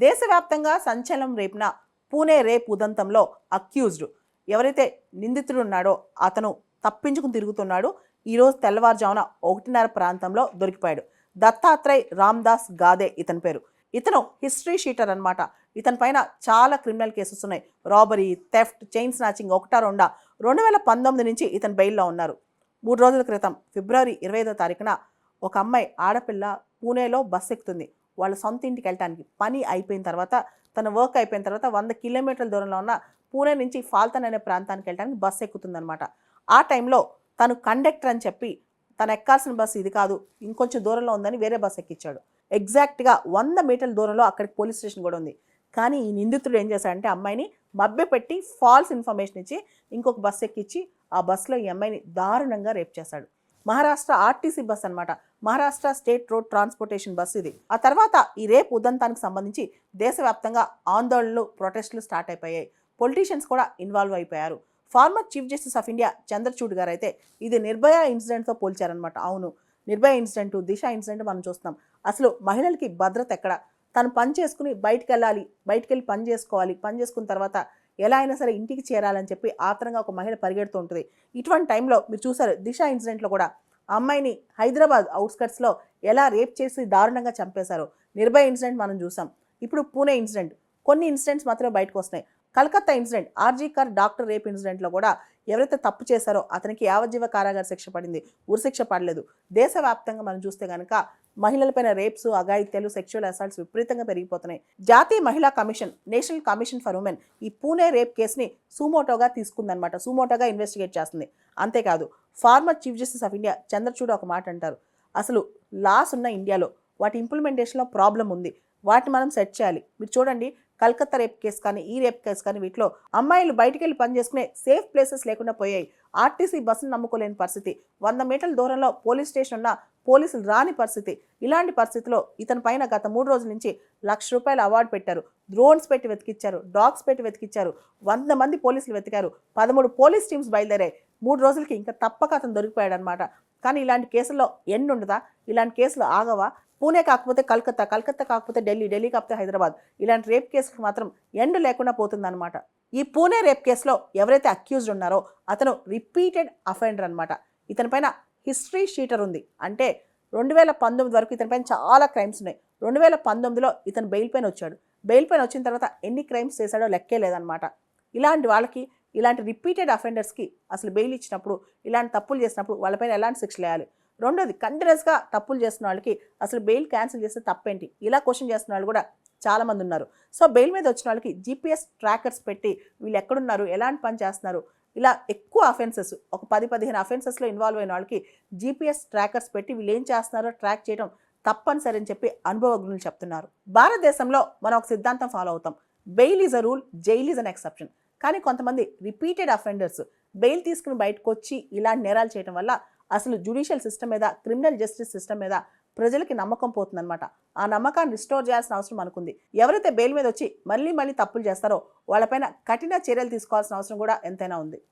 దేశవ్యాప్తంగా సంచలనం రేపిన Pune rape ఉదంతంలో accused ఎవరైతే నిందితుడు ఉన్నాడో అతను తప్పించుకుని తిరుగుతున్నాడు. ఈరోజు తెల్లవారుజామున 1:30 ప్రాంతంలో దొరికిపోయాడు. దత్తాత్రేయ్ రామ్దాస్ గాదే ఇతని పేరు. ఇతను హిస్టరీ షీటర్ అనమాట. ఇతని పైన చాలా క్రిమినల్ కేసెస్ ఉన్నాయి. రాబరీ, థెఫ్ట్, చైన్ స్నాచింగ్ ఒకటా రెండా. 2019 నుంచి ఇతను బెయిల్లో ఉన్నారు. 3 రోజుల క్రితం ఫిబ్రవరి 25వ తారీఖున ఒక అమ్మాయి ఆడపిల్ల పూణేలో బస్సు ఎక్కుతుంది. వాళ్ళ సొంత ఇంటికి వెళ్ళటానికి. పని అయిపోయిన తర్వాత, తన వర్క్ అయిపోయిన తర్వాత 100 కిలోమీటర్ల దూరంలో ఉన్న పూణే నుంచి ఫాల్తన్ అనే ప్రాంతానికి వెళ్ళడానికి బస్సు ఎక్కుతుందనమాట. ఆ టైంలో తను కండక్టర్ అని చెప్పి తను ఎక్కాల్సిన బస్సు ఇది కాదు, ఇంకొంచెం దూరంలో ఉందని వేరే బస్సు ఎక్కించాడు. ఎగ్జాక్ట్గా 100 మీటర్ల దూరంలో అక్కడికి పోలీస్ స్టేషన్ కూడా ఉంది. కానీ ఈ నిందితుడు ఏం చేశాడంటే అమ్మాయిని మభ్యపెట్టి ఫాల్స్ ఇన్ఫర్మేషన్ ఇచ్చి ఇంకొక బస్సు ఎక్కించి ఆ బస్సులో ఈ అమ్మాయిని దారుణంగా రేప్ చేశాడు. మహారాష్ట్ర ఆర్టీసీ బస్ అనమాట. Maharashtra state road transportation bus ఇది. ఆ తర్వాత ఈ రేప్ ఉదంతానికి సంబంధించి దేశవ్యాప్తంగా ఆందోళనలు, ప్రొటెస్టులు స్టార్ట్ అయిపోయాయి. పొలిటీషియన్స్ కూడా ఇన్వాల్వ్ అయిపోయారు. Former chief justice of India Chandrachud గారు అయితే ఇది నిర్భయ ఇన్సిడెంట్తో పోల్చారనమాట. అవును, నిర్భయ ఇన్సిడెంట్, దిశ ఇన్సిడెంట్ మనం చూస్తున్నాం. అసలు మహిళలకి భద్రత ఎక్కడ? తను పని చేసుకుని బయటికి వెళ్ళాలి, బయటికి వెళ్ళి పని చేసుకోవాలి, పని చేసుకున్న తర్వాత ఎలా అయినా సరే ఇంటికి చేరాలని చెప్పి ఆత్రంగా ఒక మహిళ పరిగెడుతూ ఉంటుంది. ఇటువంటి టైంలో మీరు చూసారు దిశ ఇన్సిడెంట్లో కూడా అమ్మాయిని హైదరాబాద్ అవుట్స్కట్స్లో ఎలా రేప్ చేసి దారుణంగా చంపేశారో నిర్భయ ఇన్సిడెంట్ మనం చూసాం. ఇప్పుడు పూణే ఇన్సిడెంట్, కొన్ని ఇన్సిడెంట్స్ మాత్రమే బయటకు వస్తున్నాయి. కలకత్తా ఇన్సిడెంట్, ఆర్జీ కర్ డాక్టర్ రేప్ ఇన్సిడెంట్లో కూడా ఎవరైతే తప్పు చేశారో అతనికి యావజ్జీవ కారాగార శిక్ష పడింది, ఉరిశిక్ష పడలేదు. దేశవ్యాప్తంగా మనం చూస్తే కనుక మహిళలపైన రేప్స్, అఘాయిత్యాలు, సెక్షువల్ అసాల్ట్స్ విపరీతంగా పెరిగిపోతున్నాయి. జాతీయ మహిళా commission, national commission for women ఈ పూణే రేప్ కేసుని సుమోటోగా తీసుకుందనమాట. సుమోటోగా ఇన్వెస్టిగేట్ చేస్తుంది. అంతేకాదు former chief justice of India Chandrachud ఒక మాట అంటారు, అసలు లాస్ ఉన్న ఇండియాలో వాటి ఇంప్లిమెంటేషన్లో ప్రాబ్లం ఉంది, వాటిని మనం సెట్ చేయాలి. మీరు చూడండి కలకత్తా రేప్ కేసు కానీ, ఈ రేప్ కేసు కానీ, వీటిలో అమ్మాయిలు బయటికి వెళ్ళి పని చేసుకునే సేఫ్ ప్లేసెస్ లేకుండా పోయాయి. ఆర్టీసీ బస్సును నమ్ముకోలేని పరిస్థితి, 100 మీటర్ల దూరంలో పోలీస్ స్టేషన్ ఉన్న పోలీసులు రాని పరిస్థితి. ఇలాంటి పరిస్థితిలో ఇతని పైన గత 3 రోజుల నుంచి ₹1,00,000 అవార్డు పెట్టారు. డ్రోన్స్ పెట్టి వెతికిచ్చారు, డాగ్స్ పెట్టి వెతికిచ్చారు, 100 మంది పోలీసులు వెతికారు, 13 పోలీస్ టీమ్స్ బయలుదేరాయి. 3 రోజులకి ఇంకా తప్పక అతను దొరికిపోయాడు అనమాట. కానీ ఇలాంటి కేసుల్లో ఎండ్ ఉండదా? ఇలాంటి కేసులు ఆగవా? పూణే కాకపోతే కలకత్తా, కలకత్తా కాకపోతే ఢిల్లీ, ఢిల్లీ కాకపోతే హైదరాబాద్, ఇలాంటి రేప్ కేసులకు మాత్రం ఎండ్ లేకుండా పోతుందన్నమాట. ఈ పూణే రేప్ కేసులో ఎవరైతే అక్యూజ్డ్ ఉన్నారో అతను రిపీటెడ్ అఫెండర్ అనమాట. ఇతనిపైన హిస్టరీ షీటర్ ఉంది. అంటే 2019 వరకు ఇతనిపైన చాలా క్రైమ్స్ ఉన్నాయి. 2019లో ఇతను బెయిల్ పైన వచ్చాడు. బెయిల్ పైన వచ్చిన తర్వాత ఎన్ని క్రైమ్స్ చేశాడో లెక్కే లేదనమాట. ఇలాంటి వాళ్ళకి, ఇలాంటి రిపీటెడ్ అఫెండర్స్కి అసలు బెయిల్ ఇచ్చినప్పుడు, ఇలాంటి తప్పులు చేసినప్పుడు వాళ్ళపైన ఎలాంటి శిక్షలు వేయాలి? రెండోది, కంటిన్యూస్గా తప్పులు చేస్తున్న వాళ్ళకి అసలు బెయిల్ క్యాన్సిల్ చేస్తే తప్పేంటి? ఇలా క్వశ్చన్ చేస్తున్న వాళ్ళు కూడా చాలామంది ఉన్నారు. సో బెయిల్ మీద వచ్చిన వాళ్ళకి GPS ట్రాకర్స్ పెట్టి వీళ్ళు ఎక్కడున్నారు, ఎలాంటి పని చేస్తున్నారు, ఇలా ఎక్కువ అఫెన్సెస్, ఒక 10-15 అఫెన్సెస్లో ఇన్వాల్వ్ అయిన వాళ్ళకి GPS ట్రాకర్స్ పెట్టి వీళ్ళు ఏం చేస్తున్నారో ట్రాక్ చేయడం తప్పనిసరి అని చెప్పి అనుభవజ్ఞులు చెప్తున్నారు. భారతదేశంలో మనం ఒక సిద్ధాంతం ఫాలో అవుతాం, bail is a rule, jail is an exception. కానీ కొంతమంది రిపీటెడ్ అఫెండర్స్ బెయిల్ తీసుకుని బయటకు వచ్చి ఇలాంటి నేరాలు చేయడం వల్ల అసలు జ్యుడిషియల్ సిస్టమ్ మీద, క్రిమినల్ జస్టిస్ సిస్టమ్ మీద ప్రజలకి నమ్మకం పోతుందన్నమాట. ఆ నమ్మకాన్ని రిస్టోర్ చేయాల్సిన అవసరం అనుకుంది. ఎవరైతే బెయిల్ మీద వచ్చి మళ్ళీ తప్పులు చేస్తారో వాళ్ళపైన కఠిన చర్యలు తీసుకోవాల్సిన అవసరం కూడా ఎంతైనా ఉంది.